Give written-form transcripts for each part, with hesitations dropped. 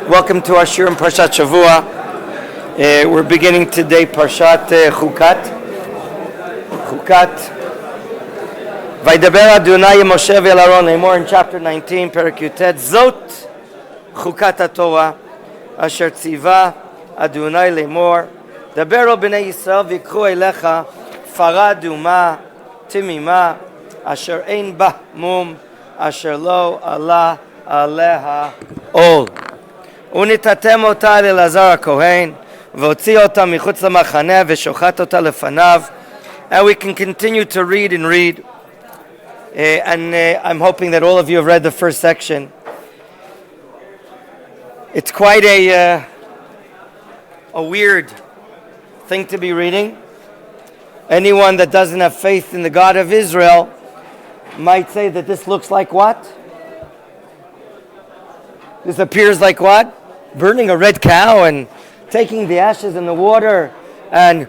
Welcome to our Shir in Parshat Shavua. We're beginning today Parshat Chukat. Vaydaber Adonai Moshe ve'el Aaron Meir in chapter 19, Perek Yutet. Zot Chukat HaTorah asher tziva Adonai Lemor. Daber o bnei Yisrael v'yikchu elecha fara aduma timima asher ein ba mum asher lo ala aleha ol. ונתתם אותה לאלעזר הכהן והוציא אותה מחוץ למחנה ושוחט אותה לפניו. And we can continue to read and read. I'm hoping that all of you have read the first section. It's quite a weird thing to be reading. Anyone that doesn't have faith in the God of Israel might say that this looks like what? This appears like what? Burning a red cow and taking the ashes in the water and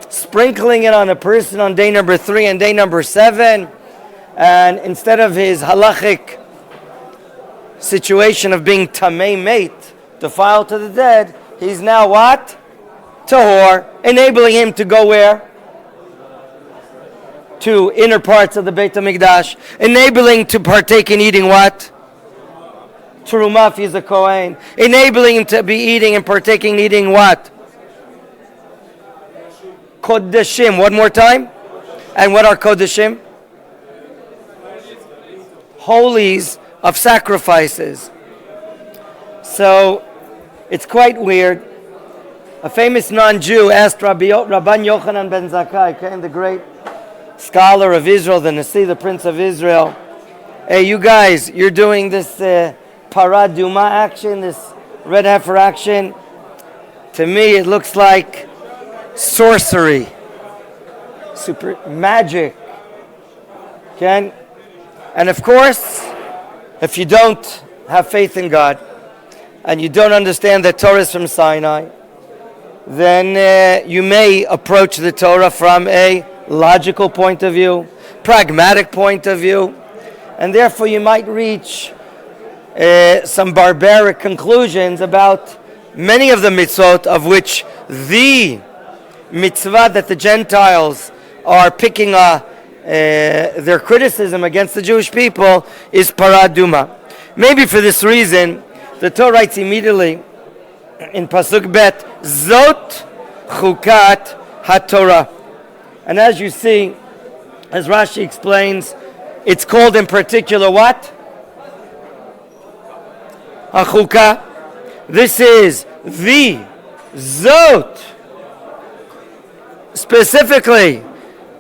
sprinkling it on a person on day number 3 and day number 7. And instead of his halachic situation of being tamei mate, defiled to the dead, he's now what? Tahor, enabling him to go where? To inner parts of the Beit HaMikdash, enabling to partake in eating what? Terumah if he's a Kohen, enabling him to be eating and partaking in eating what? Kodeshim. One more time. And what are Kodeshim? Holies of sacrifices. So it's quite weird. A famous non-Jew asked Rabban Yochanan ben Zakkai, the great scholar of Israel, the Nasi, the Prince of Israel, hey, you guys, you're doing this Parad Duma action, this red heifer action. To me, it looks like sorcery, super magic. Okay? And of course, if you don't have faith in God and you don't understand that Torah is from Sinai, then you may approach the Torah from a logical point of view, pragmatic point of view, and therefore you might reach some barbaric conclusions about many of the mitzvot, of which the mitzvah that the Gentiles are picking their criticism against the Jewish people is Parad Duma. Maybe for this reason, the Torah writes immediately in Pasuk Bet, Zot Chukat HaTorah. And as you see, as Rashi explains, it's called in particular what? HaChukah. This is the Zot. Specifically,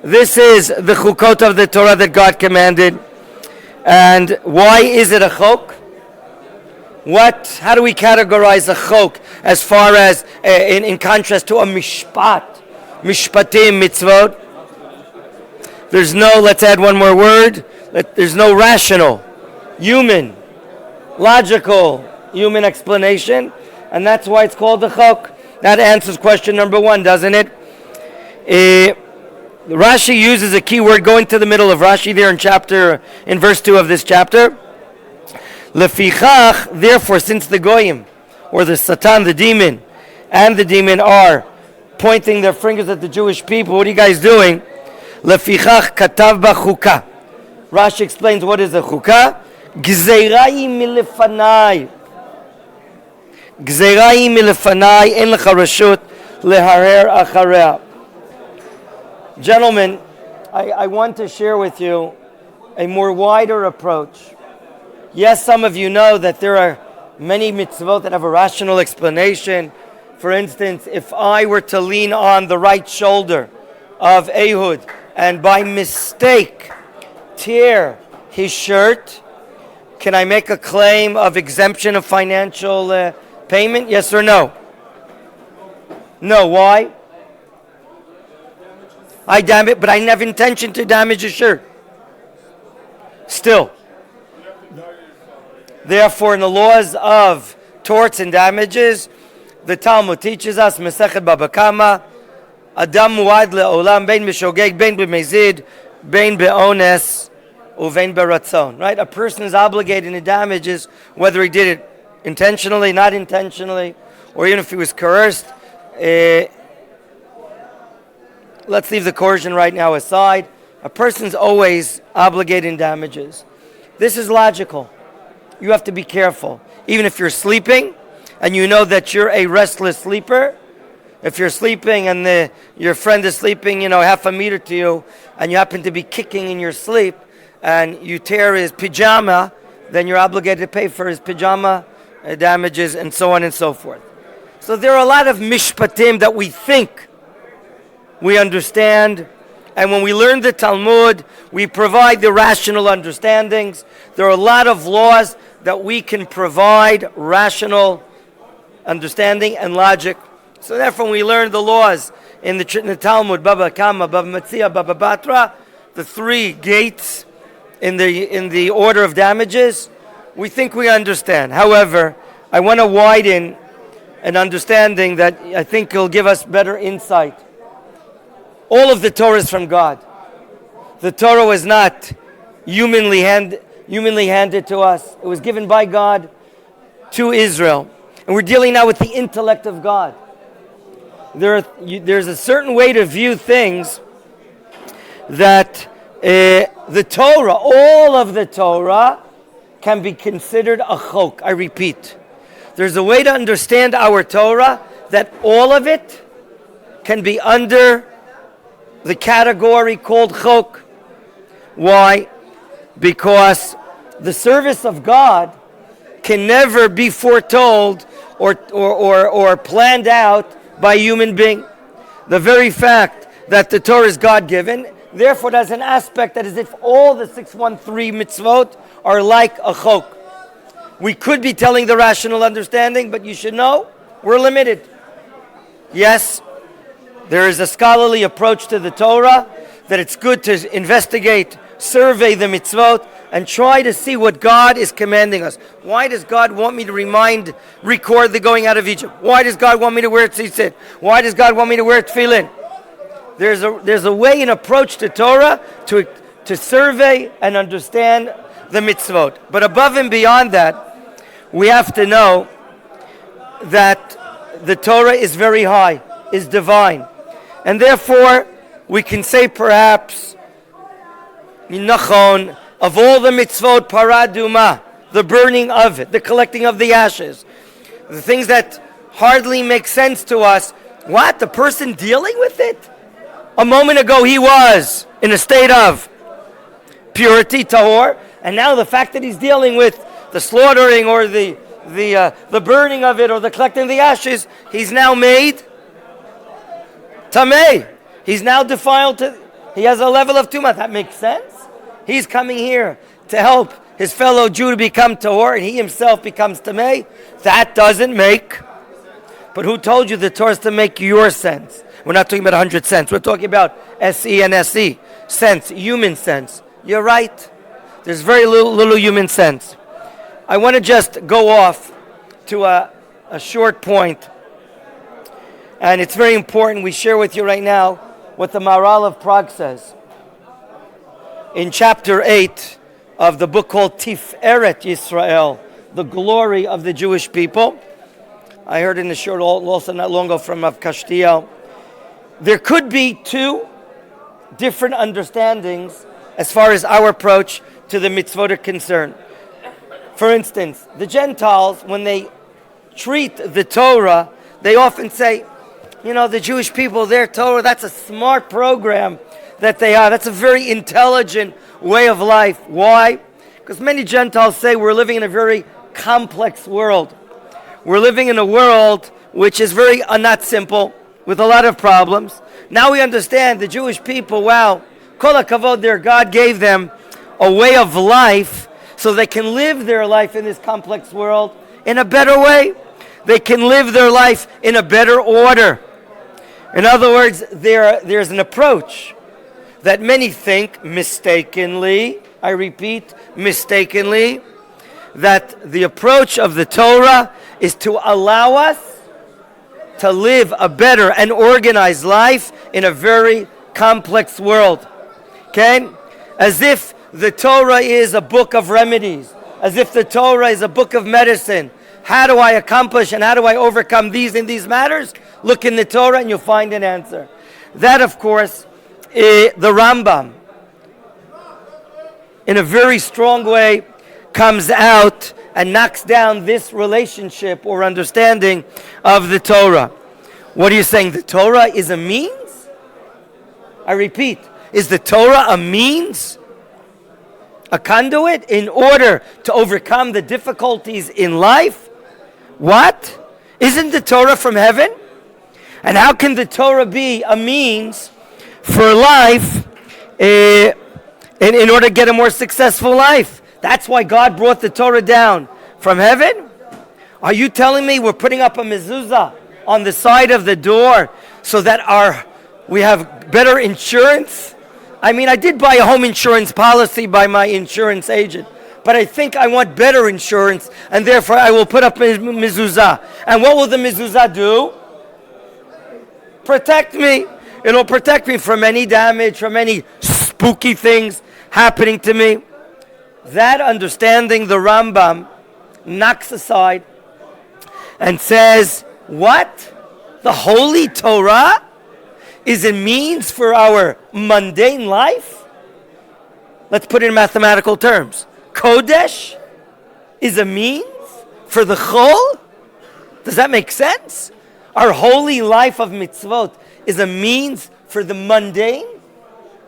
this is the Chukot of the Torah that God commanded. And why is it a chok? How do we categorize a chok as far as, in contrast to a mishpat? Mishpatim, mitzvot. There's no, let's add one more word, there's no rational, human, logical, human explanation, and that's why it's called the chok. That answers question number 1, doesn't it? Rashi uses a key word going to the middle of Rashi there in verse 2 of this chapter. Lefichach, therefore, since the goyim, or the Satan, the demon, and the demon are pointing their fingers at the Jewish people, what are you guys doing? Lefichach katav b'chukah. Rashi explains what is a chukah. Gzeirai milefanai. Gzeirai milefanai en lecha rashut leharer achareh. Gentlemen, I want to share with you a more wider approach. Yes, some of you know that there are many mitzvot that have a rational explanation. For instance, if I were to lean on the right shoulder of Ehud and by mistake tear his shirt, can I make a claim of exemption of financial payment? Yes or no? No. Why? I damage it, but I didn't have intention to damage his shirt. Still. Therefore, in the laws of torts and damages, the Talmud teaches us, Masechet Baba Kama, Adam muad le'olam bein b'shogeg bein b'mezid bein be'ones uvein beratzon. Right? A person is obligated in damages whether he did it intentionally, not intentionally, or even if he was coerced. Let's leave the coercion right now aside. A person's always obligated in damages. This is logical. You have to be careful. Even if you're sleeping and you know that you're a restless sleeper, if you're sleeping and your friend is sleeping, half a meter to you, and you happen to be kicking in your sleep, and you tear his pajama, then you're obligated to pay for his pajama damages, and so on and so forth. So there are a lot of mishpatim that we think we understand, and when we learn the Talmud, we provide the rational understandings. There are a lot of laws that we can provide rational understanding and logic. So therefore, when we learn the laws in the Talmud, Baba Kama, Baba Matzia, Baba Batra, the three gates in the order of damages, we think we understand. However, I want to widen an understanding that I think will give us better insight. All of the Torah is from God. The Torah was not humanly handed to us. It was given by God to Israel. And we're dealing now with the intellect of God. There's a certain way to view things that the Torah, all of the Torah, can be considered a chok. I repeat. There's a way to understand our Torah that all of it can be under the category called chok. Why? Because the service of God can never be foretold or planned out by a human being. The very fact that the Torah is God-given, therefore there's an aspect that is if all the 613 mitzvot are like a chok. We could be telling the rational understanding, but you should know we're limited. Yes, there is a scholarly approach to the Torah that it's good to investigate, survey the mitzvot, and try to see what God is commanding us. Why does God want me to record the going out of Egypt? Why does God want me to wear tzitzit? Why does God want me to wear tefillin? There's a way and approach to Torah to survey and understand the mitzvot. But above and beyond that, we have to know that the Torah is very high, is divine. And therefore, we can say perhaps, Machon, of all the mitzvot, paraduma, the burning of it, the collecting of the ashes, the things that hardly make sense to us. What? The person dealing with it? A moment ago he was in a state of purity, tahor, and now the fact that he's dealing with the slaughtering or the burning of it or the collecting of the ashes, he's now made tamei. He's now defiled. He has a level of tumah. That makes sense. He's coming here to help his fellow Jew to become tahor, and he himself becomes tamei. That doesn't make. But who told you the Torah is to make your sense? We're not talking about 100 cents. We're talking about S-E-N-S-E, sense, human sense. You're right. There's very little human sense. I want to just go off to a short point, and it's very important. We share with you right now what the Maharal of Prague says. In chapter 8 of the book called Tiferet Yisrael, the glory of the Jewish people. I heard in the short also not long ago from Rav Kashtiel. There could be two different understandings as far as our approach to the mitzvot are concerned. For instance, the Gentiles, when they treat the Torah, they often say, the Jewish people, their Torah, that's a smart program that they are. That's a very intelligent way of life. Why? Because many Gentiles say we're living in a very complex world. We're living in a world which is very not simple, with a lot of problems. Now we understand the Jewish people, wow, kol hakavod, their God gave them a way of life so they can live their life in this complex world in a better way. They can live their life in a better order. In other words, there's an approach that many think mistakenly, I repeat, mistakenly, that the approach of the Torah is to allow us to live a better and organized life in a very complex world. Okay? As if the Torah is a book of remedies, as if the Torah is a book of medicine. how do I accomplish and how do I overcome these and these matters? Look in the Torah and you'll find an answer. That, of course, the Rambam, in a very strong way, comes out and knocks down this relationship or understanding of the Torah. What are you saying? The Torah is a means? I repeat, is the Torah a means? A conduit in order to overcome the difficulties in life? What? Isn't the Torah from heaven? And how can the Torah be a means for life in order to get a more successful life? That's why God brought the Torah down from heaven? Are you telling me we're putting up a mezuzah on the side of the door so that we have better insurance? I mean, I did buy a home insurance policy by my insurance agent, but I think I want better insurance, and therefore I will put up a mezuzah. And what will the mezuzah do? Protect me. It'll protect me from any damage, from any spooky things happening to me. That understanding the Rambam knocks aside and says, what? The Holy Torah is a means for our mundane life? Let's put it in mathematical terms. Kodesh is a means for the Chol? Does that make sense? Our holy life of mitzvot is a means for the mundane?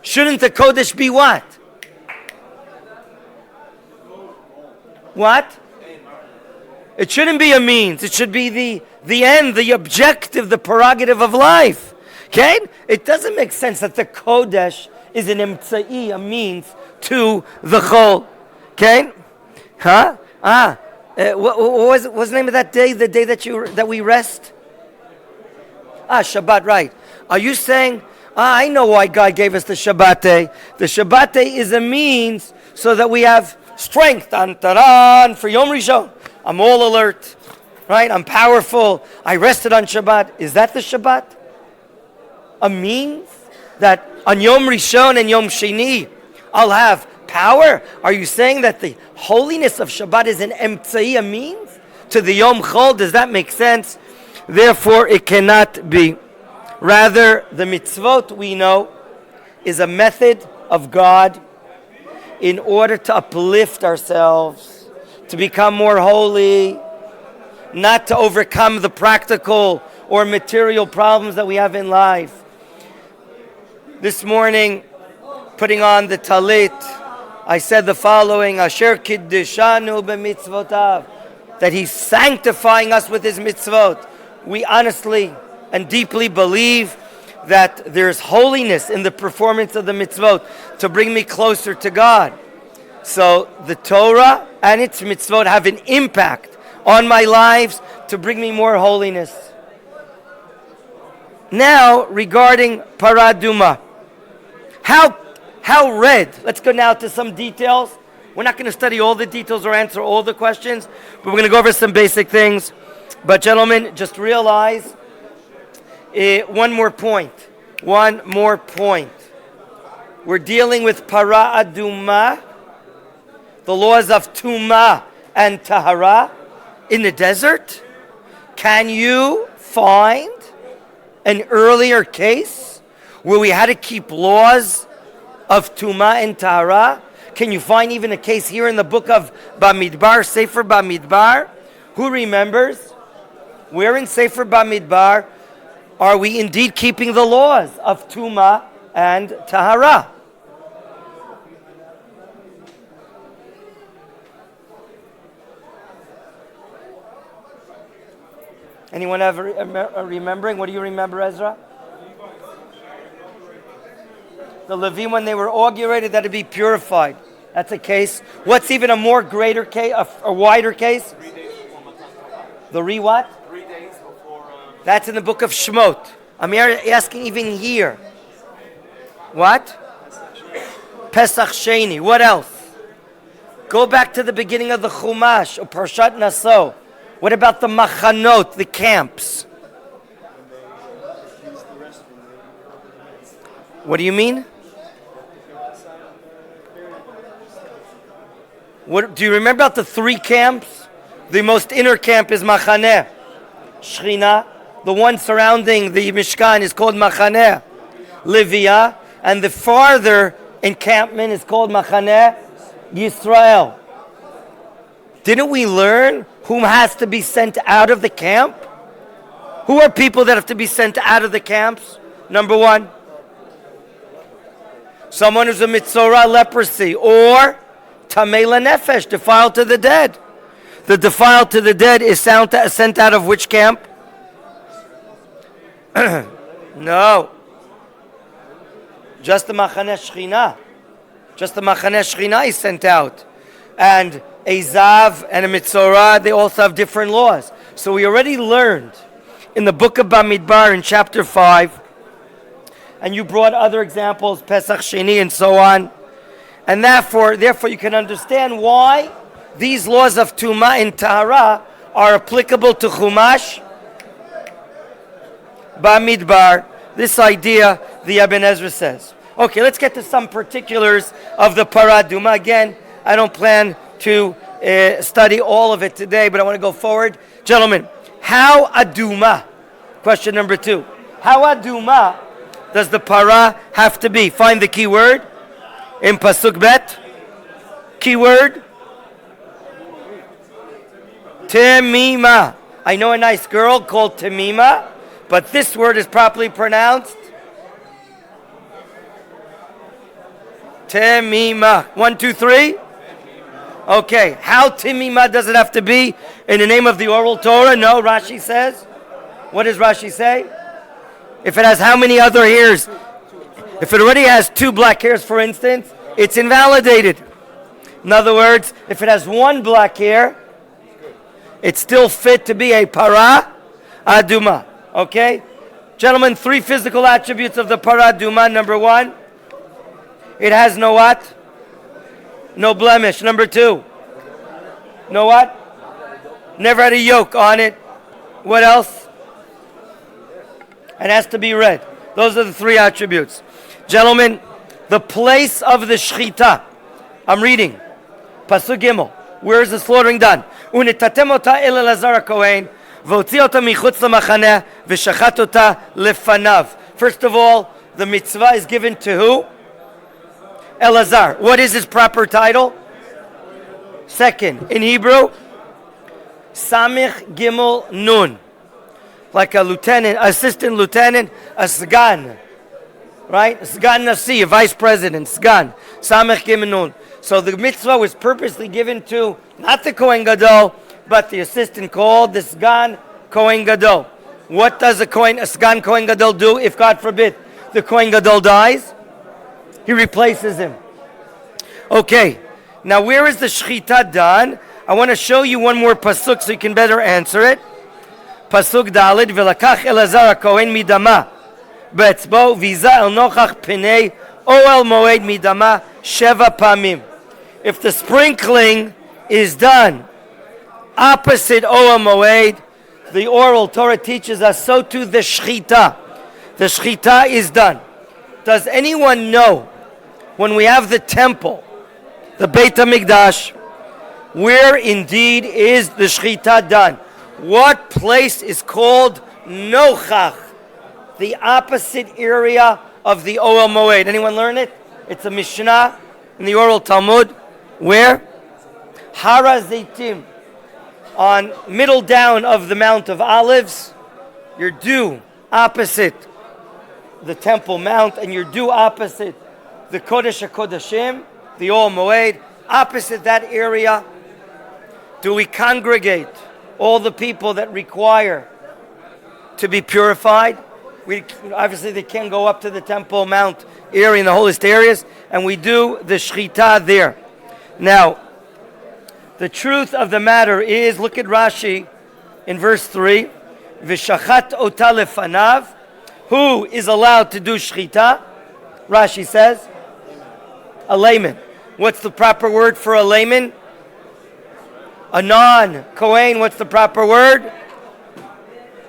Shouldn't the Kodesh be what? What? It shouldn't be a means. It should be the end, the objective, the prerogative of life. Okay? It doesn't make sense that the Kodesh is an emtsai, a means to the Chol. Okay? Huh? What was the name of that day? The day that we rest? Shabbat, right. Are you saying, I know why God gave us the Shabbat day. The Shabbat day is a means so that we have strength. Taran for Yom Rishon. I'm all alert, right? I'm powerful. I rested on Shabbat. Is that the Shabbat? A means that on Yom Rishon and Yom Sheni I'll have power? Are you saying that the holiness of Shabbat is an emtsai, a means to the Yom Chol? Does that make sense? Therefore, it cannot be. Rather, the mitzvot, we know, is a method of God in order to uplift ourselves, to become more holy, not to overcome the practical or material problems that we have in life. This morning, putting on the talit, I said the following, Asher kiddishanu b'mitzvotav, that He's sanctifying us with His mitzvot. We honestly and deeply believe that there's holiness in the performance of the mitzvot to bring me closer to God. So the Torah and its mitzvot have an impact on my lives to bring me more holiness. Now, regarding paraduma, how red? Let's go now to some details. We're not going to study all the details or answer all the questions, but we're going to go over some basic things. But gentlemen, just realize one more point. We're dealing with para aduma, the laws of tuma and tahara in the desert. Can you find an earlier case where we had to keep laws of tuma and tahara? Can you find even a case here in the book of Bamidbar, Sefer Bamidbar? Who remembers? Where in Sefer Bamidbar are we indeed keeping the laws of tuma and tahara? Anyone ever remembering? What do you remember, Ezra? The Levim, when they were inaugurated, that to be purified. That's a case. What's even a more greater case, a wider case? 3 days before Matan Torah. The what? 3 days before. That's in the book of Shemot. I'm asking even here. What? Pesach Sheni. What else? Go back to the beginning of the Chumash or Parshat Naso. What about the Machanot, the camps? What do you mean? What do you remember about the 3 camps? The most inner camp is Machaneh. Shechina, the one surrounding the Mishkan, is called Machaneh Livia, and the farther encampment is called Machaneh Yisrael. Didn't we learn whom has to be sent out of the camp? Who are people that have to be sent out of the camps? Number one, someone who's a mitzorah, leprosy, or tamei nefesh, defiled to the dead. The defiled to the dead is sent out of which camp? No. Just the Machaneh Shechina. Just the Machaneh Shechina is sent out. And a Zav and a Mitzorah, they also have different laws. So we already learned in the book of Bamidbar in chapter 5, and you brought other examples, Pesach Sheni and so on. And therefore you can understand why these laws of Tumah and Tahara are applicable to Chumash, Bamidbar. This idea, the Ibn Ezra says. Okay, let's get to some particulars of the Parah Duma. Again, I don't plan to study all of it today, but I want to go forward. Gentlemen, how aduma? Question number 2. How aduma does the Parah have to be? Find the key word in Pasuk Bet. Key word. Temima. I know a nice girl called Temima, but this word is properly pronounced Temima. 1, 2, 3. Okay. How Temima does it have to be in the name of the oral Torah? No, Rashi says. What does Rashi say? If it has how many other hairs? If it already has 2 black hairs, for instance, it's invalidated. In other words, if it has 1 black hair, it's still fit to be a Parah Aduma. Okay? Gentlemen, 3 physical attributes of the Parah Aduma. Number 1, it has no what? No blemish. Number 2, no what? Never had a yoke on it. What else? It has to be red. Those are the 3 attributes. Gentlemen, the place of the Shechita. I'm reading. Pasuk Gimel. Where is the slaughtering done? Unitatem ota el Elazar HaKohen, v'otzi ota michutz lamachaneh, v'shachat ota lefanav. First of all, the mitzvah is given to who? Elazar. What is his proper title? Second, in Hebrew, Samich Gimel Nun. Like a lieutenant, assistant lieutenant, a sgan. Right? Sgan Nasi, a vice president, sgan. Samich Gimel Nun. So the mitzvah was purposely given to not the Kohen Gadol, but the assistant called the Sgan Kohen Gadol. What does a Sgan Kohen Gadol do if, God forbid, the Kohen Gadol dies? He replaces him. Okay, now where is the Shechita done? I want to show you one more pasuk so you can better answer it. Pasuk Dalid, V'lakach Elazar HaKohen midama, be'etzbo v'yiza el nochach penei oel moed midama sheva pamim. If the sprinkling is done opposite Oel Moed, the oral Torah teaches us, so too the Shechita. The Shechita is done. Does anyone know when we have the temple, the Beit HaMikdash, where indeed is the Shechita done? What place is called Nochach, the opposite area of the Oel Moed? Anyone learn it? It's a Mishnah in the oral Talmud. Where? Hara Zeitim, on middle down of the Mount of Olives. You're due opposite the Temple Mount, and you're due opposite the Kodesh HaKodashim, the Oel Moed. Opposite that area, do we congregate all the people that require to be purified? Obviously, they can't go up to the Temple Mount area in the holiest areas, and we do the Shechita there. Now, the truth of the matter is, look at Rashi in verse 3. V'shachat ota lefanav. Who is allowed to do Shechita? Rashi says, a layman. What's the proper word for a layman? A non-Kohen. What's the proper word?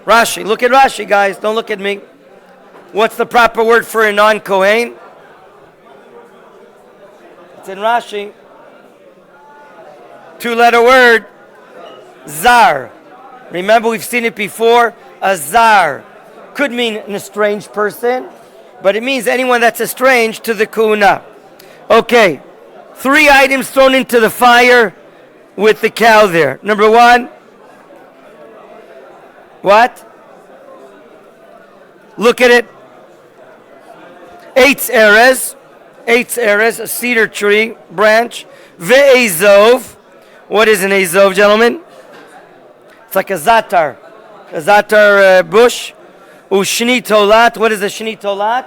Rashi. Look at Rashi, guys. Don't look at me. What's the proper word for a non-Kohen? It's in Rashi. 2-letter word. Zar. Remember, we've seen it before. A zar could mean an estranged person, but it means anyone that's estranged to the kuna. Okay, 3 items thrown into the fire with the cow there. Number 1, what? Look at it. Eitz erez, a cedar tree branch. Ve'ezov. What is an ezov, gentlemen? It's like a zatar bush. Ushni tolat. What is a shni tolat?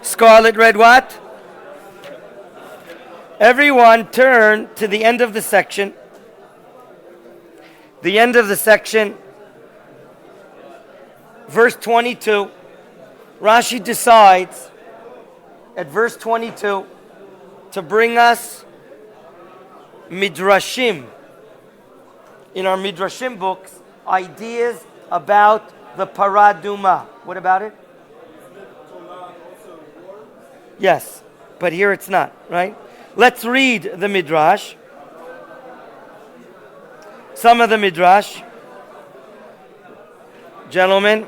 Scarlet red what? Everyone turn to the end of the section. The end of the section. Verse 22. Rashi decides at verse 22 to bring us midrashim. In our midrashim books, ideas about the paraduma. What about it? Yes, but here it's not, right? Let's read the midrash. Some of the midrash. Gentlemen,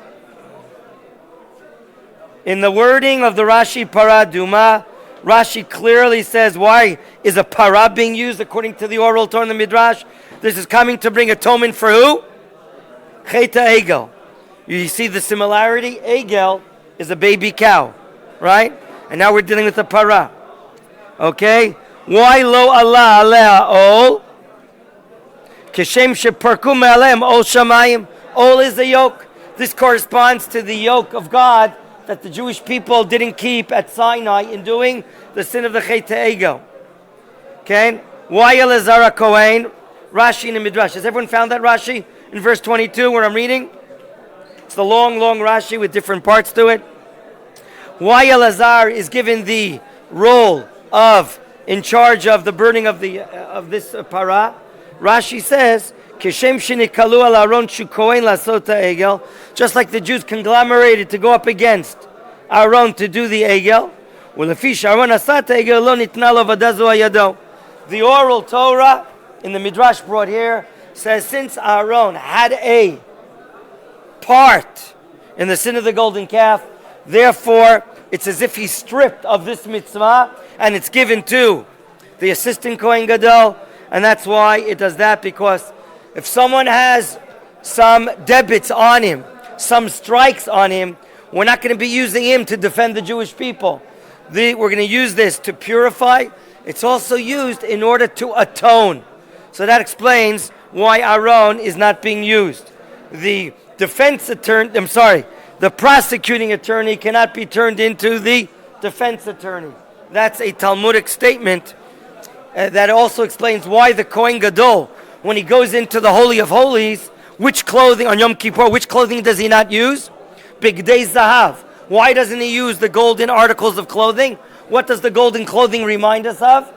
in the wording of the Rashi paraduma, Rashi clearly says, why is a para being used according to the oral Torah in the midrash? This is coming to bring atonement for who? Cheta Egel. You see the similarity? Egel is a baby cow, right? And now we're dealing with the para. Okay? Why lo Allah alea ol? Keshem sheparku me'aleim ol shamayim. Ol is the yoke. This corresponds to the yoke of God that the Jewish people didn't keep at Sinai in doing the sin of the Cheta Egel. Okay? Why Elazar Kohen? Rashi in the Midrash. Has everyone found that Rashi in verse 22 where I'm reading? It's the long Rashi with different parts to it. Why Elazar is given the role of in charge of the burning of the this para? Rashi says, "Kishem shenikalu al Aaron shukohen lasota egel," just like the Jews conglomerated to go up against Aaron to do the egel. The oral Torah in the Midrash brought here says, since Aaron had a part in the sin of the golden calf, therefore it's as if he's stripped of this mitzvah and it's given to the assistant Kohen Gadol, and that's why it does that, because if someone has some debits on him, some strikes on him, we're not going to be using him to defend the Jewish people. We're going to use this to purify. It's also used in order to atone. So that explains why Aaron is not being used. The prosecuting attorney cannot be turned into the defense attorney. That's a Talmudic statement that also explains why the Kohen Gadol, when he goes into the Holy of Holies, which clothing, on Yom Kippur, which clothing does he not use? Bigdei Zahav. Why doesn't he use the golden articles of clothing? What does the golden clothing remind us of?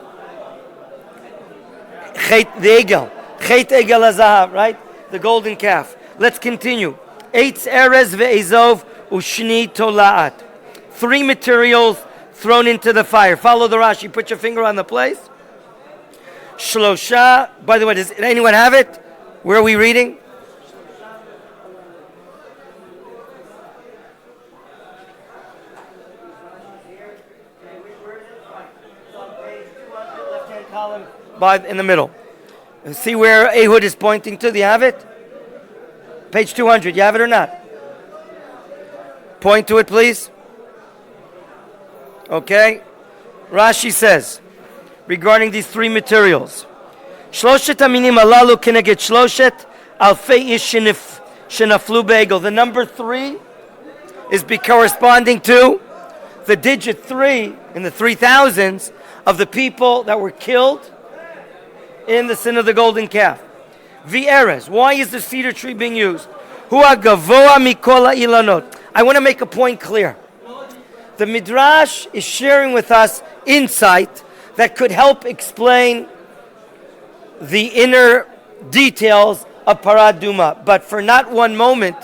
Chet Egel. Chet Egel HaZahav, right? The golden calf. Let's continue. Eitz Erez ve'ezov ushni tolaat. 3 materials thrown into the fire. Follow the Rashi. Put your finger on the place. Shlosha. By the way, does anyone have it? Where are we reading? Column in the middle. See where Ehud is pointing to? Do you have it? Page 200. You have it or not? Point to it, please. Okay. Rashi says, regarding these 3 materials, Shloshet aminim alalu keneget shloshet alfei ish shenaflu be'egel. The number 3 is corresponding to the digit 3 in the 3,000s of the people that were killed in the sin of the golden calf. V'erez. Why is the cedar tree being used? Hua gavoa mikola ilanot. I want to make a point clear. The Midrash is sharing with us insight that could help explain the inner details of Paraduma. But for not one moment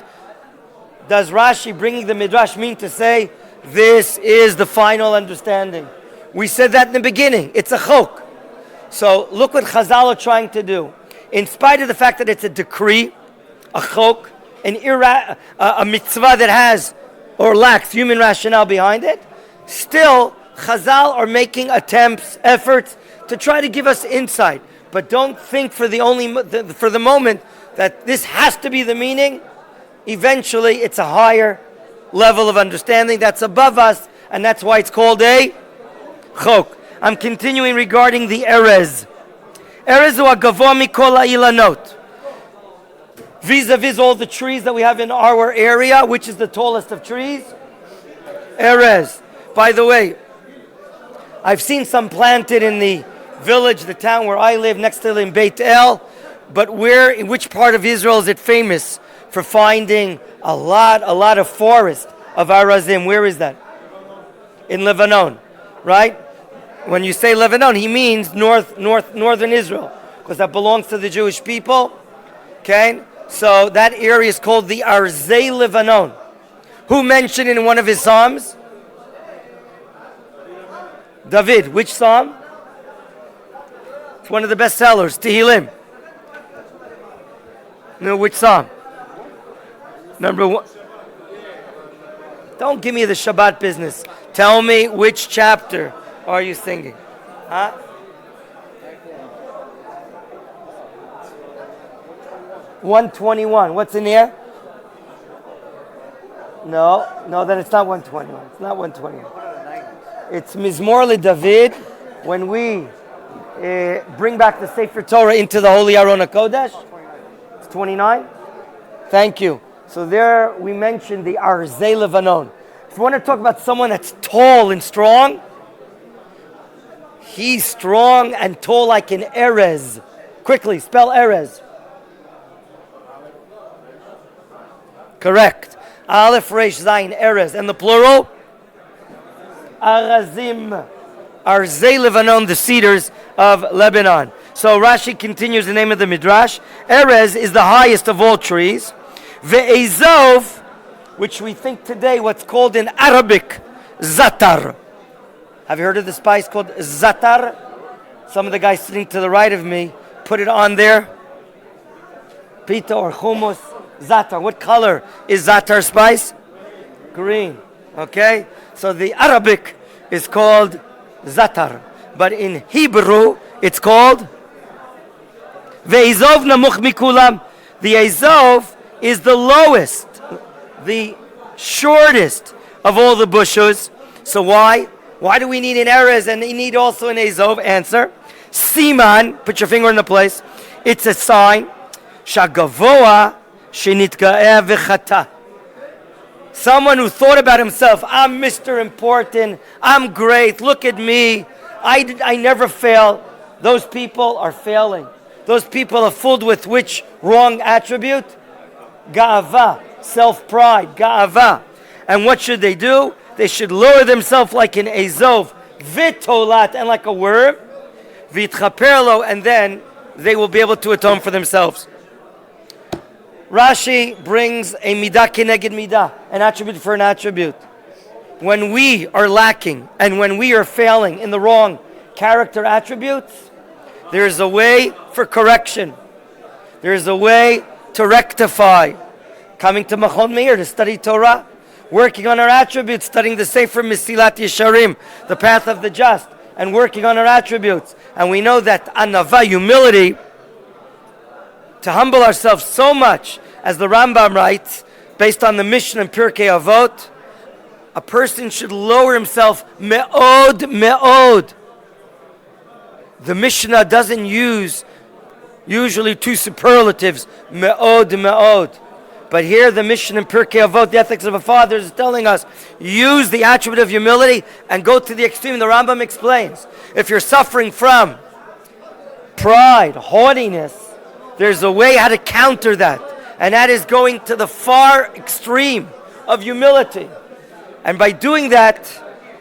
does Rashi bringing the Midrash mean to say this is the final understanding. We said that in the beginning. It's a chok. So look what Chazal are trying to do. In spite of the fact that it's a decree, a chok, a mitzvah that has or lacks human rationale behind it, still Chazal are making efforts to try to give us insight. But don't think for the moment that this has to be the meaning. Eventually, it's a higher level of understanding that's above us, and that's why it's called a chok. I'm continuing regarding the erez. Erez hu hagavoa mikol ha'ilanot. Vis-a-vis all the trees that we have in our area, which is the tallest of trees? Erez. By the way, I've seen some planted in the village, the town where I live, next to in Beit El. But in which part of Israel is it famous for finding a lot of forest of arazim? Where is that? In Lebanon, right? When you say Lebanon, he means northern Israel, because that belongs to the Jewish people. Okay, so that area is called the Arzei Lebanon. Who mentioned in one of his psalms? David. Which psalm? It's one of the best sellers, Tehillim. No, which psalm? Number 1. Don't give me the Shabbat business. Tell me which chapter are you singing? Huh? 121. What's in here? No, then it's not 121. It's not 121. It's Mizmor LeDavid when we bring back the Sefer Torah into the Holy Aron HaKodesh. It's 29. Thank you. So there we mentioned the Arzei Lebanon. If you want to talk about someone that's tall and strong, he's strong and tall like an erez. Quickly, spell erez. Correct. Aleph Resh Zayin, erez. And the plural? Arazim. Arzei Lebanon, the cedars of Lebanon. So Rashi continues the name of the Midrash. Erez is the highest of all trees. Ve'ezov, which we think today what's called in Arabic, zatar. Have you heard of the spice called zatar? Some of the guys sitting to the right of me put it on there. Pita or hummus. Zatar. What color is zatar spice? Green. Okay? So the Arabic is called zatar. But in Hebrew, it's called Ve'ezov namuch mikulam. The Ezov is the lowest, the shortest of all the bushes. So why? Why do we need an erez and we need also an Ezov? Answer. Siman, put your finger in the place. It's a sign. Shagavoa shenitga'eh v'chata. Someone who thought about himself, I'm Mr. Important, I'm great, look at me, I never fail. Those people are failing. Those people are filled with which wrong attribute? Ga'ava, self-pride, ga'ava. And what should they do? They should lower themselves like an ezov, vitolat, and like a worm, vitchaperlo, and then they will be able to atone for themselves. Rashi brings a midah keneged midah, an attribute for an attribute. When we are lacking and when we are failing in the wrong character attributes, there is a way for correction. There is a way to rectify. Coming to Machon Meir to study Torah, working on our attributes, studying the Sefer Mesilat Yesharim, the path of the just, and working on our attributes. And we know that anava, humility, to humble ourselves so much, as the Rambam writes, based on the Mishnah and Pirkei Avot, a person should lower himself me'od. The Mishnah doesn't use usually two superlatives, me'od. But here the Mishnah and Pirkei Avot, the ethics of a father, is telling us, use the attribute of humility and go to the extreme. The Rambam explains, if you're suffering from pride, haughtiness, there's a way how to counter that. And that is going to the far extreme of humility. And by doing that,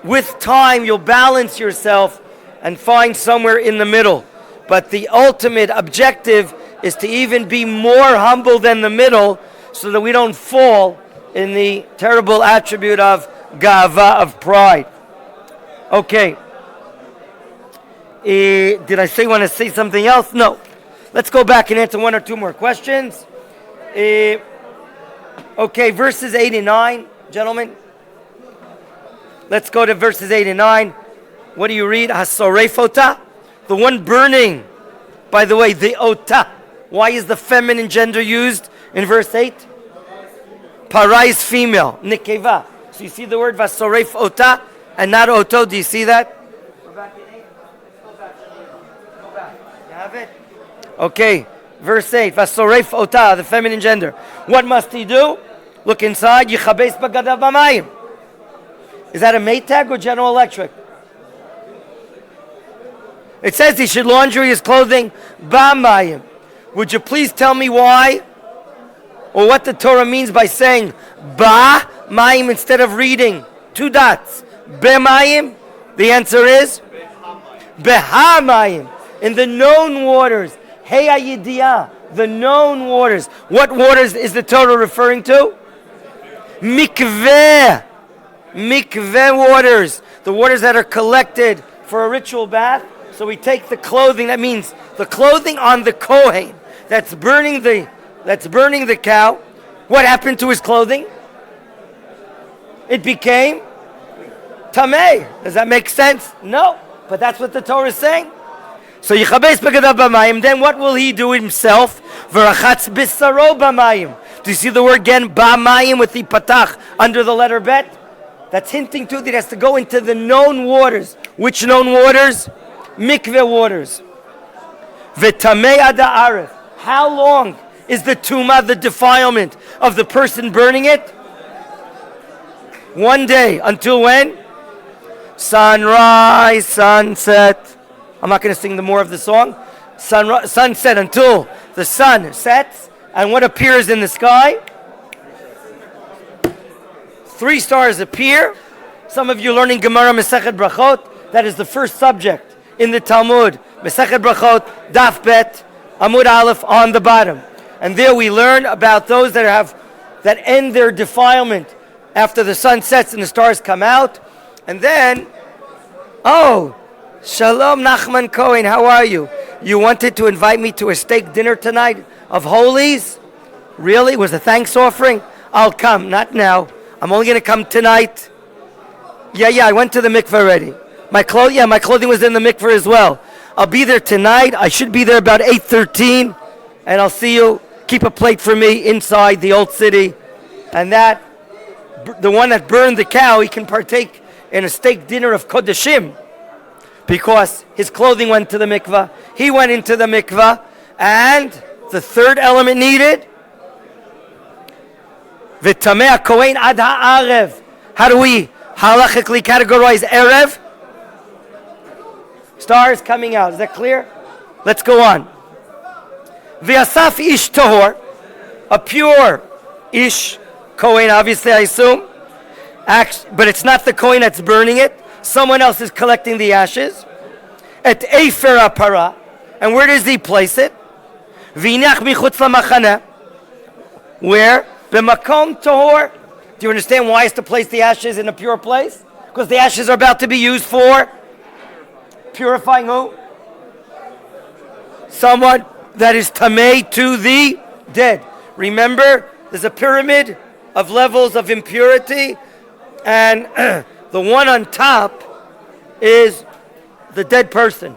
with time, you'll balance yourself and find somewhere in the middle. But the ultimate objective is to even be more humble than the middle, so that we don't fall in the terrible attribute of gava, of pride. Okay. Did I want to say something else? No. Let's go back and answer one or two more questions. Okay, verses 8 and 9, gentlemen. Let's go to verses 8 and 9. What do you read? Hasoref ota, the one burning. By the way, the ota. Why is the feminine gender used in verse 8? Para is female, nikeva. So you see the word vasoref ota and not oto. Do you see that? Go back in 8. Go back. You have it? Okay, verse 8. Vasoref ota, the feminine gender. What must he do? Look inside. Yichabes bagadav b'mayim. Is that a Maytag or General Electric? It says he should laundry his clothing b'mayim. Would you please tell me why? Or what the Torah means by saying ba mayim instead of reading 2 dots be mayim? The answer is beha mayim, in the known waters. Hey ayidiyah, the known waters. What waters is the Torah referring to? Mikveh waters, the waters that are collected for a ritual bath. So we take the clothing, that means the clothing on the Kohen that's burning the cow. What happened to his clothing? It became tamei. Does that make sense? No, but that's what the Torah is saying. So yichabes begadav b'mayim. Then what will he do himself? V'rachatz bisaro b'mayim. Do you see the word again? B'mayim with the patach under the letter bet. That's hinting to that it has to go into the known waters. Which known waters? Mikveh waters. V'tamei ada aref. How long is the tumah, the defilement of the person burning it? 1 day. Until when? Sunrise, sunset. I'm not going to sing the more of the song. Sunset, until the sun sets. And what appears in the sky? 3 stars appear. Some of you learning Gemara Masechet Brachot. That is the first subject in the Talmud. Masechet Brachot, Daf Bet, Amud Aleph on the bottom. And there we learn about those that end their defilement after the sun sets and the stars come out. And then, Shalom Nachman Cohen, how are you? You wanted to invite me to a steak dinner tonight of holies? Really? Was a thanks offering? I'll come, not now. I'm only going to come tonight. Yeah, I went to the mikveh already. My clothing was in the mikveh as well. I'll be there tonight. I should be there about 8:13, and I'll see you. Keep a plate for me inside the old city. And that, the one that burned the cow, he can partake in a steak dinner of Kodeshim, because his clothing went to the mikveh. He went into the mikveh, and the third element needed, V'tamei kohen ad ha'arev. How do we halachically categorize erev? Stars coming out. Is that clear? Let's go on. V'asaf ish tahor, a pure ish kohen, obviously I assume. But it's not the kohen that's burning it. Someone else is collecting the ashes. Et efer ha'para. And where does he place it? V'inach michutz lamachaneh. Where? B'makom tahor. Do you understand why it's to place the ashes in a pure place? Because the ashes are about to be used for purifying who? Someone that is tamei to the dead. Remember, there's a pyramid of levels of impurity, and the one on top is the dead person.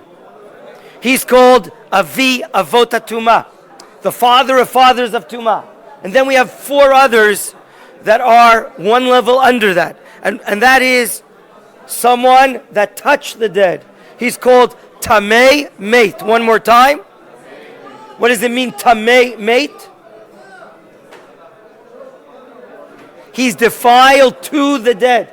He's called Avi Avot HaTumah, the father of fathers of Tumah. And then we have 4 others that are one level under that. And that is someone that touched the dead. He's called Tamei Mate. One more time. What does it mean, Tamei Mate? He's defiled to the dead.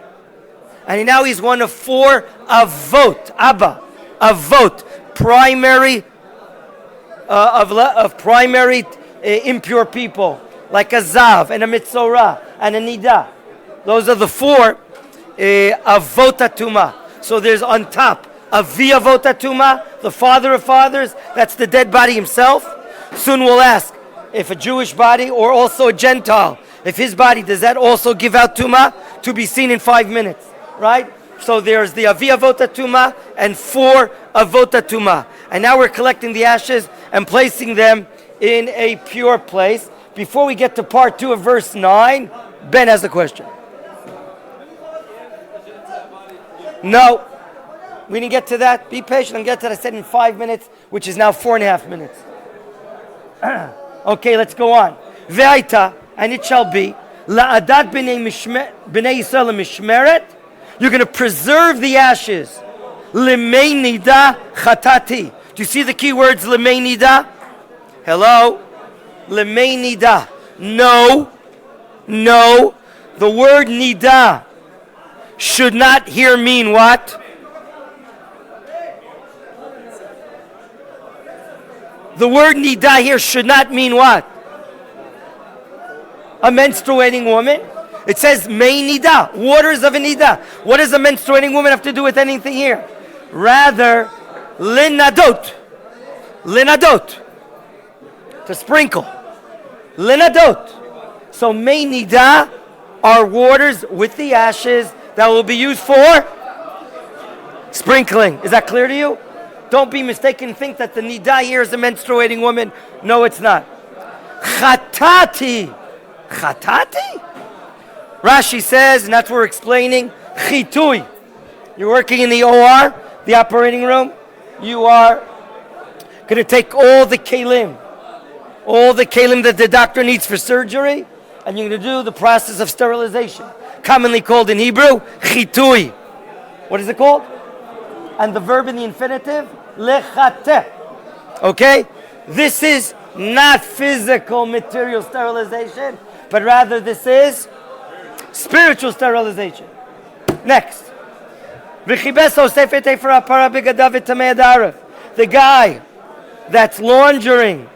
And now he's one of 4 Avot, Abba, Avot, primary, of primary impure people, like a Zav and a Mitzorah and a Nida. Those are the 4 Avot HaTumah. So there's on top Avi Avot HaTumah, the father of fathers. That's the dead body himself. Soon we'll ask if a Jewish body or also a Gentile, if his body, does that also give out Tumah? To be seen in 5 minutes, right? So there's the Avi Avot Tuma and 4 Avot Tuma. And now we're collecting the ashes and placing them in a pure place. Before we get to part 2 of verse 9, Ben has a question. No, we didn't get to that. Be patient and get to that. I said in 5 minutes, which is now 4.5 minutes. Okay, let's go on. Ve'aita, and it shall be, la'adat b'nei Yisrael mishmeret, you're going to preserve the ashes. Lemei nida chatati. Do you see the key words lemei nida? Hello? Lemei nida. No. The word nida should not here mean what? The word nida here should not mean what? A menstruating woman. It says mei nida, waters of a nida. What does a menstruating woman have to do with anything here? Rather, linadot. To sprinkle. Linadot. So mei nida are waters with the ashes that will be used for sprinkling. Is that clear to you? Don't be mistaken. Think that the nida here is a menstruating woman. No, it's not. Chatati. Rashi says, and that's what we're explaining, chitui. You're working in the OR, the operating room. You are going to take all the kelim that the doctor needs for surgery, and you're going to do the process of sterilization, commonly called in Hebrew, chitui. What is it called? And the verb in the infinitive, lechateh. Okay? This is not physical material sterilization, but rather this is spiritual sterilization. Next. The guy that's laundering,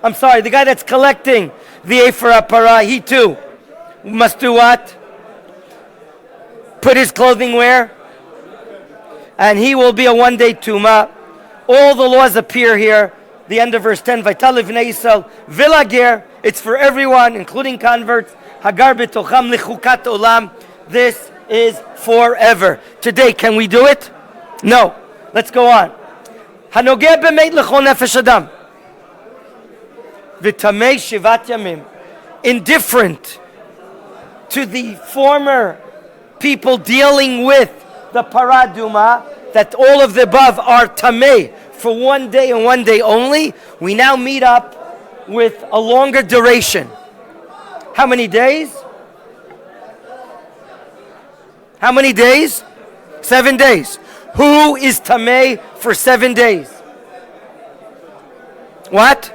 the guy that's collecting the Efer HaPara, he too must do what? Put his clothing where? And he will be a one-day tuma. All the laws appear here. The end of verse 10, Vaital Livnei Yisrael, Vilager, it's for everyone, including converts. Hagar betocham lichukat olam. This is forever. Today, can we do it? No. Let's go on. Hanogeh b'meit lechol nefesh adam. V'tamei shivat yamim. Indifferent to the former people dealing with the paraduma, that all of the above are tamei for one day and one day only. We now meet up with a longer duration. How many days? How many days? 7 days. Who is tamei for 7 days? What?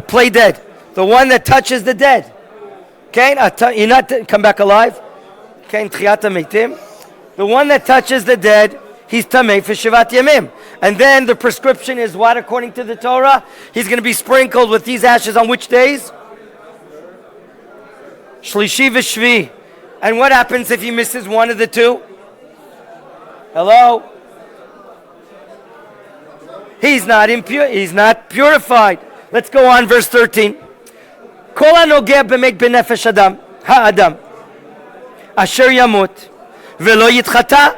Play dead. The one that touches the dead. Okay, you're not come back alive. Okay, the one that touches the dead, he's tamei for shivat yamim. And then the prescription is what, according to the Torah? He's going to be sprinkled with these ashes on which days? Shlishi v'shvi. And what happens if he misses one of the two? Hello? He's not impure. He's not purified. Let's go on, verse 13. Kol hanogeh b'meit b'nefesh adam, ha'adam, asher yamut, v'lo yitchata.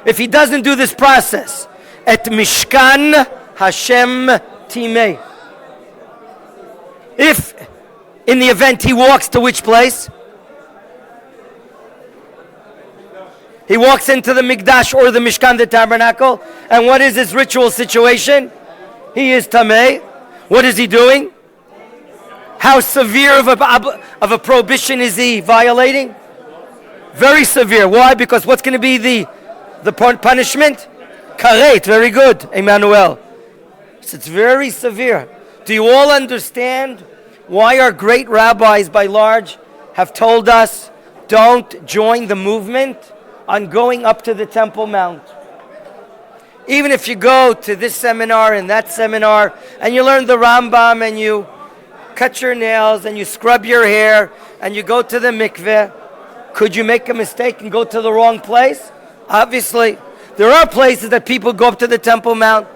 If he doesn't do this process, et mishkan Hashem timei. If, in the event, he walks to which place? He walks into the Mikdash or the Mishkan, the tabernacle, and what is his ritual situation? He is tamei. What is he doing? How severe of a prohibition is he violating? Very severe. Why? Because what's going to be the punishment? Karet. Very good, Emmanuel. So it's very severe. Do you all understand why our great rabbis, by large, have told us don't join the movement on going up to the Temple Mount? Even if you go to this seminar and that seminar, and you learn the Rambam, and you cut your nails, and you scrub your hair, and you go to the mikveh, could you make a mistake and go to the wrong place? Obviously. There are places that people go up to the Temple Mount,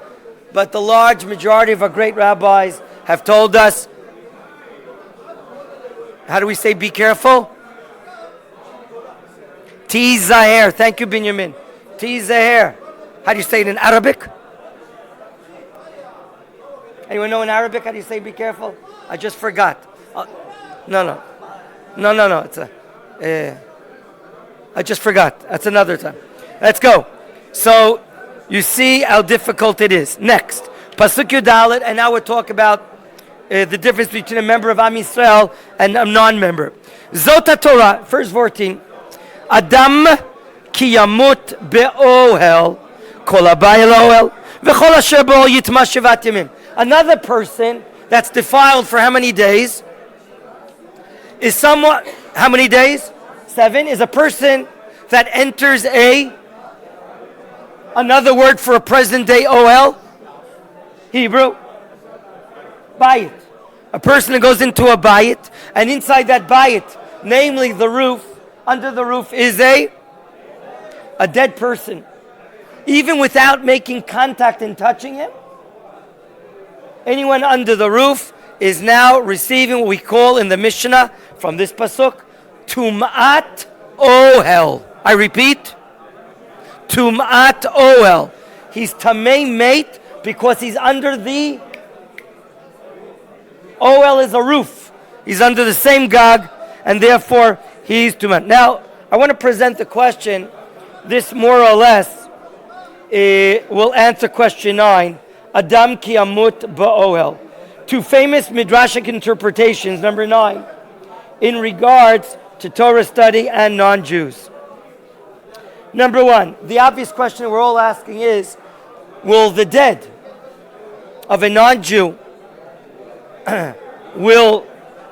but the large majority of our great rabbis have told us, how do we say be careful? Tizaher. Thank you, Binyamin. Tizaher. How do you say it in Arabic? Anyone know in Arabic how do you say be careful? I just forgot. No. It's I just forgot. That's another time. Let's go. So you see how difficult it is. Next, Pasuk Yudalet, and now we'll talk about the difference between a member of Am Yisrael and a non-member. Zota Torah, verse 14. Adam ki yamut be'ohel kol habayil ohel v'chol asher bo yitma shivat yamim. Another person that's defiled for how many days? Is someone, how many days? 7, is a person that enters another word for a present day OL? Hebrew? Bayit. A person that goes into a bayit, and inside that bayit, namely the roof, under the roof is a dead person. Even without making contact and touching him, anyone under the roof is now receiving what we call in the Mishnah from this pasuk, Tum'at Ohel. I repeat, Tum'at Ohel. He's Tamei mate because he's under the Ohel is a roof. He's under the same gag, and therefore he's Tum'at. Now, I want to present the question. This more or less will answer question 9. Adam ki amut ba'ohel. 2 famous midrashic interpretations, number 9, in regards to Torah study and non-Jews. Number 1, the obvious question we're all asking is, will the dead of a non-Jew, will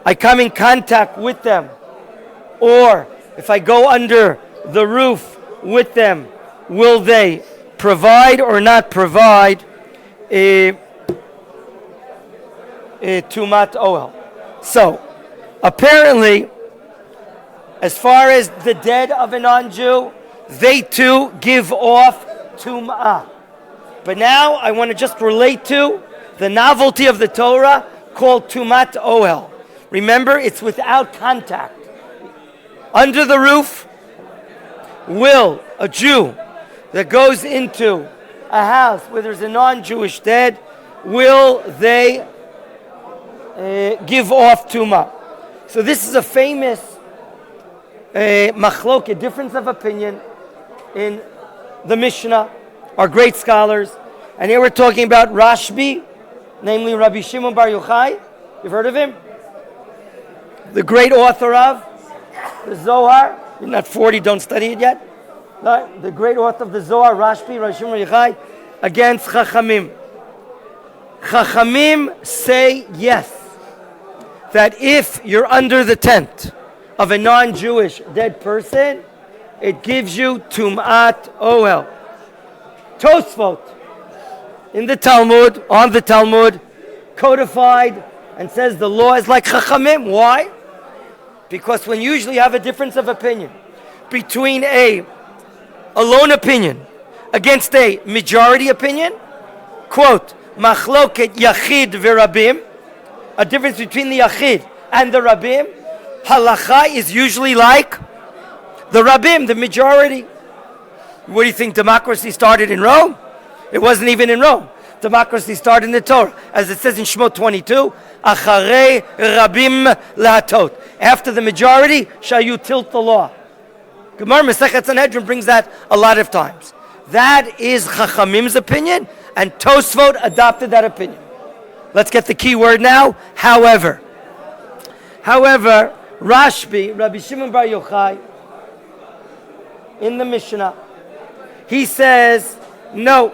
I come in contact with them? Or if I go under the roof with them, will they provide or not provide a Tumat Ohel? So, apparently, as far as the dead of a non-Jew, they too give off Tum'ah. But now I want to just relate to the novelty of the Torah called Tumat Ohel. Remember, it's without contact. Under the roof, will a Jew that goes into a house where there's a non-Jewish dead, will they give off Tumah? So this is a famous machlok, a difference of opinion in the Mishnah, our great scholars. And here we're talking about Rashbi, namely Rabbi Shimon Bar Yochai. You've heard of him? The great author of the Zohar. You're not 40, don't study it yet. No, the great author of the Zohar, Rashbi, Rabbi Shimon Bar Yochai, against Chachamim. Chachamim say yes, that if you're under the tent of a non-Jewish dead person, it gives you Tum'at Ohel. Tosfot, in the Talmud, on the Talmud, codified and says the law is like Chachamim. Why? Because when you usually have a difference of opinion between a lone opinion against a majority opinion, quote, Machloket Yachid v'Rabim, a difference between the Yachid and the Rabim, halacha is usually like the Rabim, the majority. What do you think democracy started in Rome? It wasn't even in Rome. Democracy started in the Torah. As it says in Shemot 22, Acharei Rabim Lahatot. After the majority, shall you tilt the law. Gemara Masechet Sanhedrin brings that a lot of times. That is Chachamim's opinion, and Tosfot adopted that opinion. Let's get the key word now. However, Rashbi, Rabbi Shimon Bar Yochai, in the Mishnah, he says no,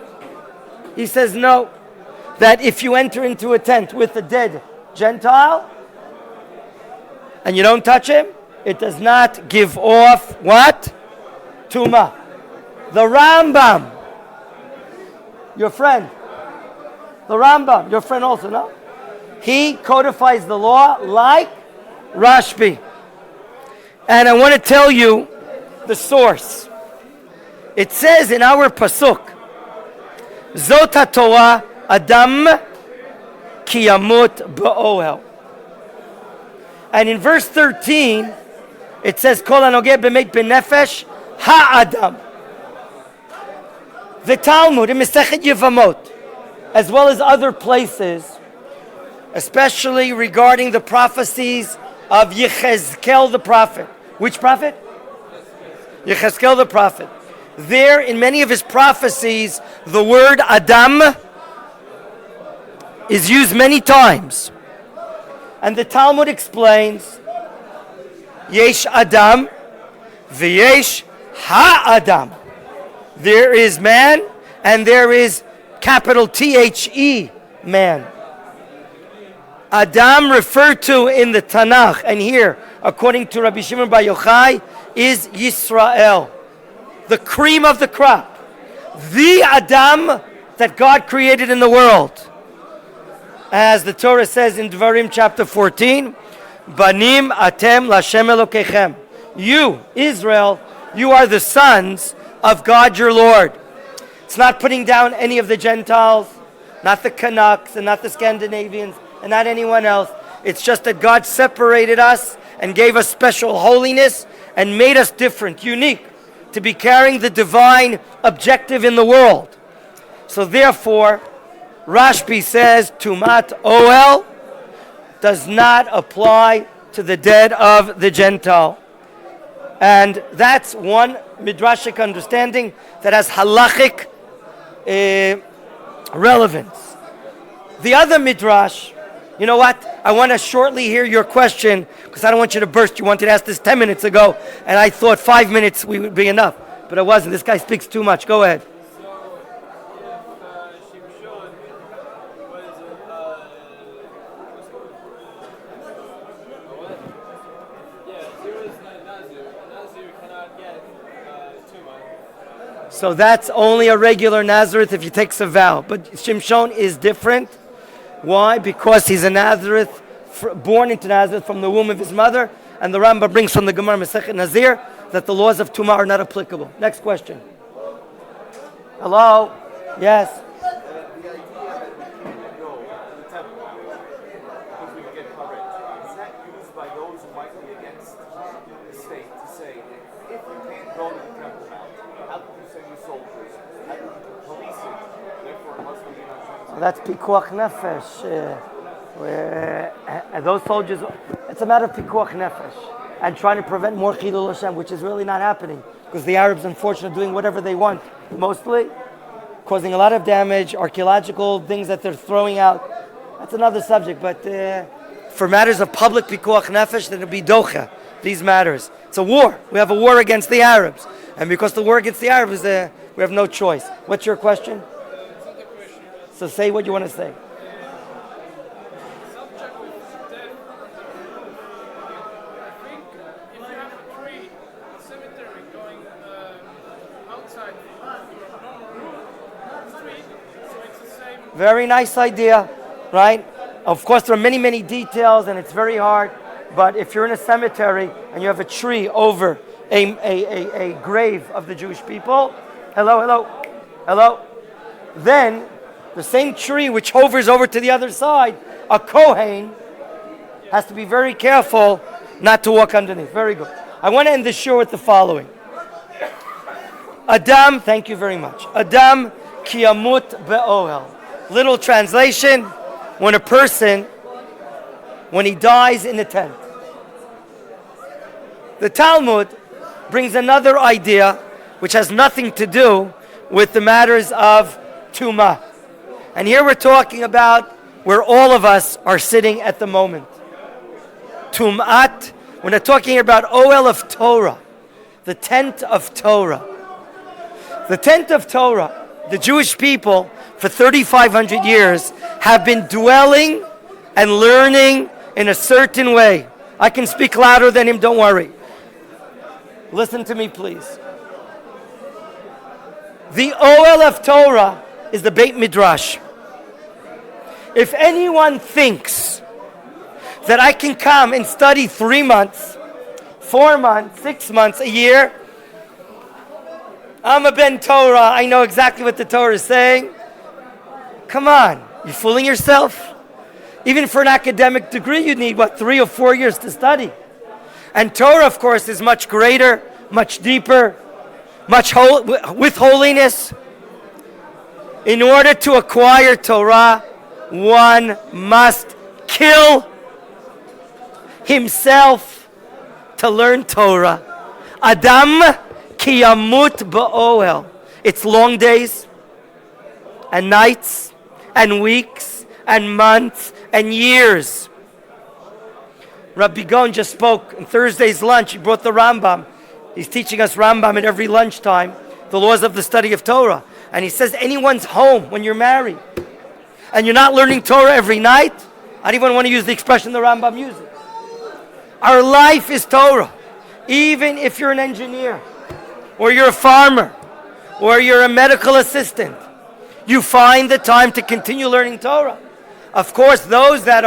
that if you enter into a tent with a dead Gentile and you don't touch him, it does not give off what? Tumah. The Rambam, your friend, your friend also, no? He codifies the law like Rashbi. And I want to tell you the source. It says in our pasuk, Zot HaTorah Adam ki yamut ba'ohel. And in verse 13, it says, Kol hanogeh b'meit b'nefesh ha'adam. The Talmud in Masechet Yevamot, as well as other places, especially regarding the prophecies of Yechezkel the prophet. Which prophet? Yechezkel the prophet. There, in many of his prophecies, the word Adam is used many times. And the Talmud explains, Yesh Adam, v'yesh ha'adam. There is man, and there is capital T-H-E, man. Adam referred to in the Tanakh, and here, according to Rabbi Shimon Bar Yochai, is Yisrael, the cream of the crop, the Adam that God created in the world. As the Torah says in Devarim chapter 14, Banim atem l'Hashem Elokechem. You, Israel, you are the sons of God your Lord. It's not putting down any of the Gentiles, not the Canucks and not the Scandinavians and not anyone else. It's just that God separated us and gave us special holiness and made us different, unique, to be carrying the divine objective in the world. So therefore, Rashbi says, Tumat Oel does not apply to the dead of the Gentile. And that's one midrashic understanding that has halachic relevance. The other midrash, you know what? I want to shortly hear your question because I don't want you to burst. You wanted to ask this 10 minutes ago, and I thought 5 minutes would be enough, but it wasn't. This guy speaks too much. Go ahead. So that's only a regular Nazareth if he takes a vow. But Shimshon is different. Why? Because he's a Nazareth, born into Nazareth from the womb of his mother. And the Rambam brings from the Gemara Masechet Nazir that the laws of Tumah are not applicable. Next question. Hello? Yes? That's pikuach nefesh. Those soldiers, it's a matter of pikuach nefesh and trying to prevent more chilul Hashem, which is really not happening because the Arabs, unfortunately, are doing whatever they want, mostly causing a lot of damage, archaeological things that they're throwing out. That's another subject, but for matters of public pikuach nefesh, then it'll be docha. These matters. It's a war. We have a war against the Arabs, and because the war against the Arabs, we have no choice. What's your question? So say what you want to say. Subject of death. I think if you have a tree, a cemetery going outside your normal street, so it's the same. Very nice idea, right? Of course, there are many, many details, and it's very hard. But if you're in a cemetery and you have a tree over a grave of the Jewish people, hello, then the same tree which hovers over to the other side, a Kohen has to be very careful not to walk underneath. Very good. I want to end this show with the following. Adam, thank you very much. Adam kiyamut be'ohel. Little translation, when he dies in the tent. The Talmud brings another idea which has nothing to do with the matters of Tumah. And here we're talking about where all of us are sitting at the moment. Tum'at, when we're talking about Oel of Torah, the tent of Torah. The tent of Torah, the Jewish people for 3,500 years have been dwelling and learning in a certain way. I can speak louder than him, don't worry. Listen to me, please. The Oel of Torah is the Beit Midrash. If anyone thinks that I can come and study 3 months, 4 months, 6 months, a year, I'm a Ben Torah, I know exactly what the Torah is saying. Come on, you fooling yourself? Even for an academic degree, you need, 3 or 4 years to study. And Torah, of course, is much greater, much deeper. with holiness. In order to acquire Torah, one must kill himself to learn Torah. Adam ki yamut ba'ohel. It's long days and nights and weeks and months and years. Rabbi Gon just spoke in Thursday's lunch. He brought the Rambam. He's teaching us Rambam at every lunchtime, the laws of the study of Torah. And he says anyone's home when you're married and you're not learning Torah every night, I don't even want to use the expression the Rambam uses. Our life is Torah. Even if you're an engineer or you're a farmer or you're a medical assistant, you find the time to continue learning Torah. Of course, those that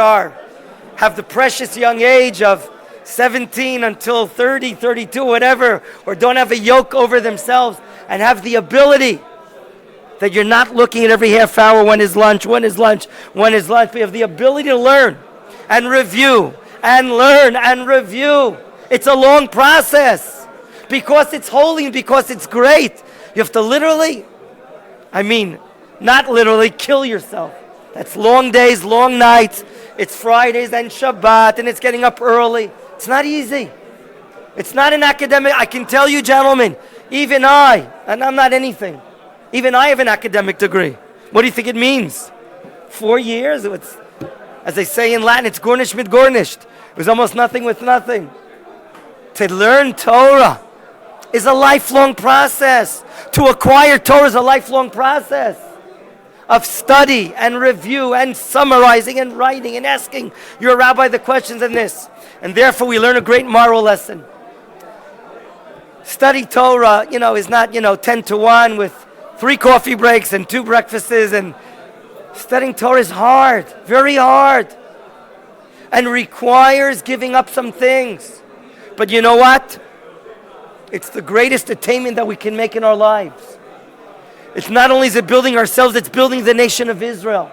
have the precious young age of 17 until 30, 32, whatever, or don't have a yoke over themselves and have the ability that you're not looking at every half hour, when is lunch, when is lunch, when is lunch. We have the ability to learn and review and learn and review. It's a long process because it's holy and because it's great. You have to literally, not literally, kill yourself. That's long days, long nights. It's Fridays and Shabbat, and it's getting up early. It's not easy. It's not an academic. I can tell you, gentlemen, even I, and I'm not anything, even I have an academic degree. What do you think it means? 4 years? It's, as they say in Latin, it's gornish mit gornished. It was almost nothing with nothing. To learn Torah is a lifelong process. To acquire Torah is a lifelong process of study and review and summarizing and writing and asking your rabbi the questions in this. And therefore we learn a great moral lesson. Study Torah, is not, 10 to 1 with 3 coffee breaks and 2 breakfasts. And studying Torah is hard, very hard, and requires giving up some things. But you know what? It's the greatest attainment that we can make in our lives. It's not only is it building ourselves, it's building the nation of Israel.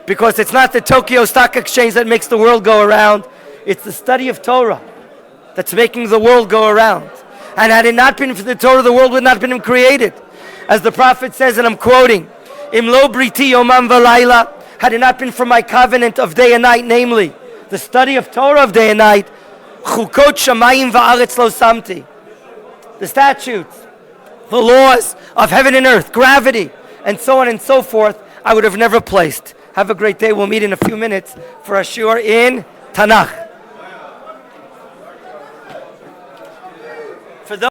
Because it's not the Tokyo Stock Exchange that makes the world go around. It's the study of Torah that's making the world go around. And had it not been for the Torah, the world would not have been created. As the prophet says, and I'm quoting, Im lo briti yomam v'layla, had it not been for my covenant of day and night, namely, the study of Torah of day and night, chukot shamayim va'aretz lo samti, the statutes, the laws of heaven and earth, gravity, and so on and so forth, I would have never placed. Have a great day. We'll meet in a few minutes for a shiur in Tanakh.